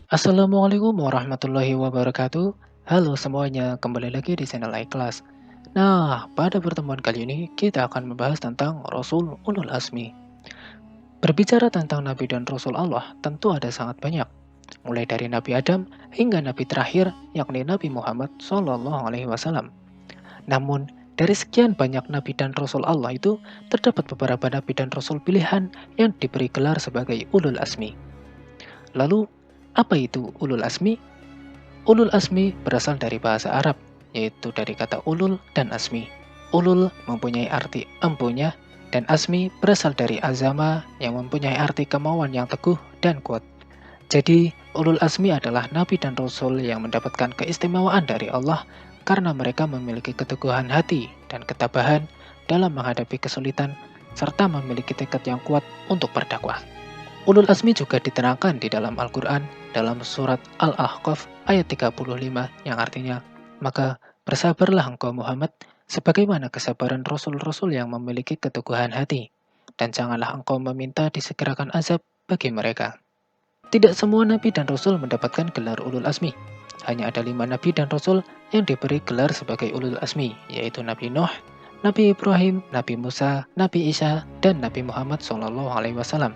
Assalamualaikum warahmatullahi wabarakatuh. Halo semuanya, kembali lagi di channel iKelas. Nah, pada pertemuan kali ini kita akan membahas tentang Rasul Ulul Azmi. Berbicara tentang Nabi dan Rasul Allah, tentu ada sangat banyak. Mulai dari Nabi Adam hingga Nabi terakhir, yakni Nabi Muhammad SAW. Namun, dari sekian banyak Nabi dan Rasul Allah itu, terdapat beberapa Nabi dan Rasul pilihan yang diberi gelar sebagai Ulul Azmi. Lalu, apa itu Ulul Azmi? Ulul Azmi berasal dari bahasa Arab, yaitu dari kata ulul dan asmi. Ulul mempunyai arti empunya, dan asmi berasal dari azama yang mempunyai arti kemauan yang teguh dan kuat. Jadi, ulul azmi adalah nabi dan rasul yang mendapatkan keistimewaan dari Allah karena mereka memiliki keteguhan hati dan ketabahan dalam menghadapi kesulitan, serta memiliki tekad yang kuat untuk berdakwah. Ulul azmi juga diterangkan di dalam Al-Quran dalam surat Al-Ahqaf ayat 35 yang artinya, maka bersabarlah engkau Muhammad sebagaimana kesabaran Rasul-Rasul yang memiliki keteguhan hati, dan janganlah engkau meminta disegerakan azab bagi mereka. Tidak semua Nabi dan Rasul mendapatkan gelar Ulul Azmi. Hanya ada 5 Nabi dan Rasul yang diberi gelar sebagai Ulul Azmi, yaitu Nabi Nuh, Nabi Ibrahim, Nabi Musa, Nabi Isa, dan Nabi Muhammad SAW,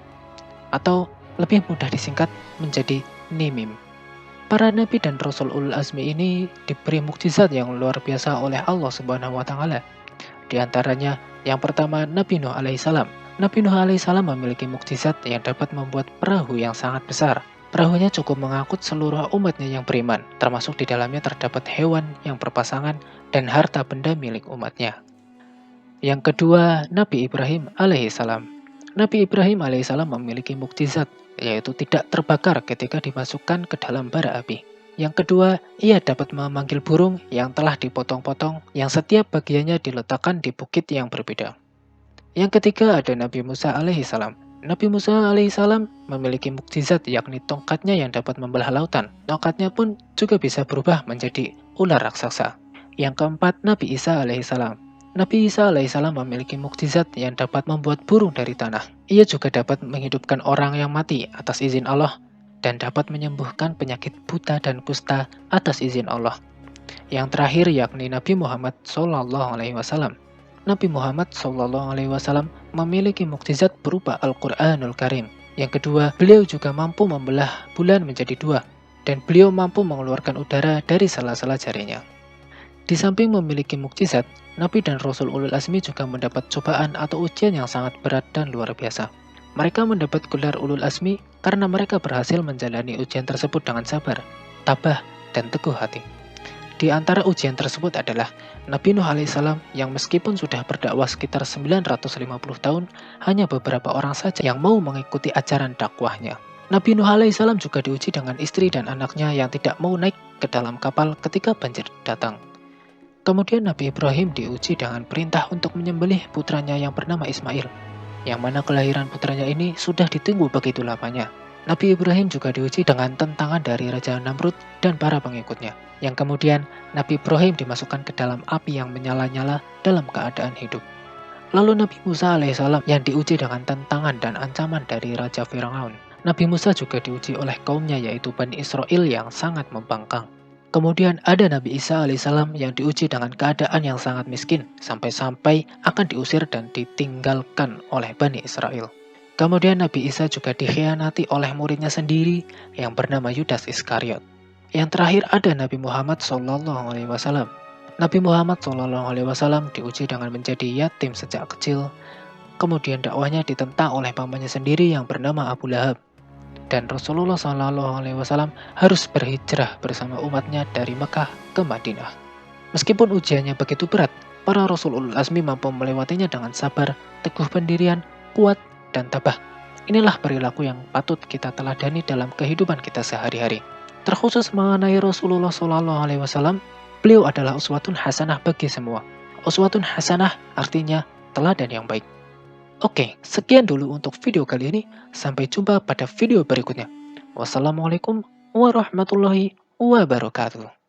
atau lebih mudah disingkat menjadi NIMIM. Para nabi dan rasul ulul azmi ini diberi mukjizat yang luar biasa oleh Allah Subhanahu wa taala. Di antaranya, yang pertama Nabi Nuh alaihissalam. Nabi Nuh alaihissalam memiliki mukjizat yang dapat membuat perahu yang sangat besar. Perahunya cukup mengangkut seluruh umatnya yang beriman, termasuk di dalamnya terdapat hewan yang berpasangan dan harta benda milik umatnya. Yang kedua, Nabi Ibrahim alaihissalam. Nabi Ibrahim alaihissalam memiliki mukjizat, yaitu tidak terbakar ketika dimasukkan ke dalam bara api. Yang kedua, ia dapat memanggil burung yang telah dipotong-potong, yang setiap bagiannya diletakkan di bukit yang berbeda. Yang ketiga ada Nabi Musa alaihissalam. Nabi Musa alaihissalam memiliki mukjizat, yakni tongkatnya yang dapat membelah lautan. Tongkatnya pun juga bisa berubah menjadi ular raksasa. Yang keempat, Nabi Isa alaihissalam. Nabi Isa alaihissalam memiliki mukjizat yang dapat membuat burung dari tanah. Ia juga dapat menghidupkan orang yang mati atas izin Allah dan dapat menyembuhkan penyakit buta dan kusta atas izin Allah. Yang terakhir yakni Nabi Muhammad SAW. Nabi Muhammad SAW memiliki mukjizat berupa Al-Quranul Karim. Yang kedua, beliau juga mampu membelah bulan menjadi dua, dan beliau mampu mengeluarkan udara dari sela-sela jarinya. Di samping memiliki mukjizat, Nabi dan Rasul Ulul Azmi juga mendapat cobaan atau ujian yang sangat berat dan luar biasa. Mereka mendapat gelar Ulul Azmi karena mereka berhasil menjalani ujian tersebut dengan sabar, tabah, dan teguh hati. Di antara ujian tersebut adalah Nabi Nuh alaihissalam yang meskipun sudah berdakwah sekitar 950 tahun, hanya beberapa orang saja yang mau mengikuti ajaran dakwahnya. Nabi Nuh alaihissalam juga diuji dengan istri dan anaknya yang tidak mau naik ke dalam kapal ketika banjir datang. Kemudian Nabi Ibrahim diuji dengan perintah untuk menyembelih putranya yang bernama Ismail, yang mana kelahiran putranya ini sudah ditunggu begitu lamanya. Nabi Ibrahim juga diuji dengan tentangan dari Raja Namrud dan para pengikutnya, yang kemudian Nabi Ibrahim dimasukkan ke dalam api yang menyala-nyala dalam keadaan hidup. Lalu Nabi Musa alaihissalam yang diuji dengan tentangan dan ancaman dari Raja Firaun. Nabi Musa juga diuji oleh kaumnya yaitu Bani Israel yang sangat membangkang. Kemudian ada Nabi Isa alaihissalam yang diuji dengan keadaan yang sangat miskin, sampai-sampai akan diusir dan ditinggalkan oleh Bani Israel. Kemudian Nabi Isa juga dikhianati oleh muridnya sendiri yang bernama Yudas Iskariot. Yang terakhir ada Nabi Muhammad SAW. Nabi Muhammad SAW diuji dengan menjadi yatim sejak kecil. Kemudian dakwahnya ditentang oleh pamannya sendiri yang bernama Abu Lahab. Dan Rasulullah SAW harus berhijrah bersama umatnya dari Mekah ke Madinah. Meskipun ujiannya begitu berat, para Rasul Ulul Azmi mampu melewatinya dengan sabar, teguh pendirian, kuat, dan tabah. Inilah perilaku yang patut kita teladani dalam kehidupan kita sehari-hari. Terkhusus mengenai Rasulullah SAW, beliau adalah uswatun hasanah bagi semua. Uswatun hasanah artinya teladan yang baik. Oke, sekian dulu untuk video kali ini. Sampai jumpa pada video berikutnya. Wassalamualaikum warahmatullahi wabarakatuh.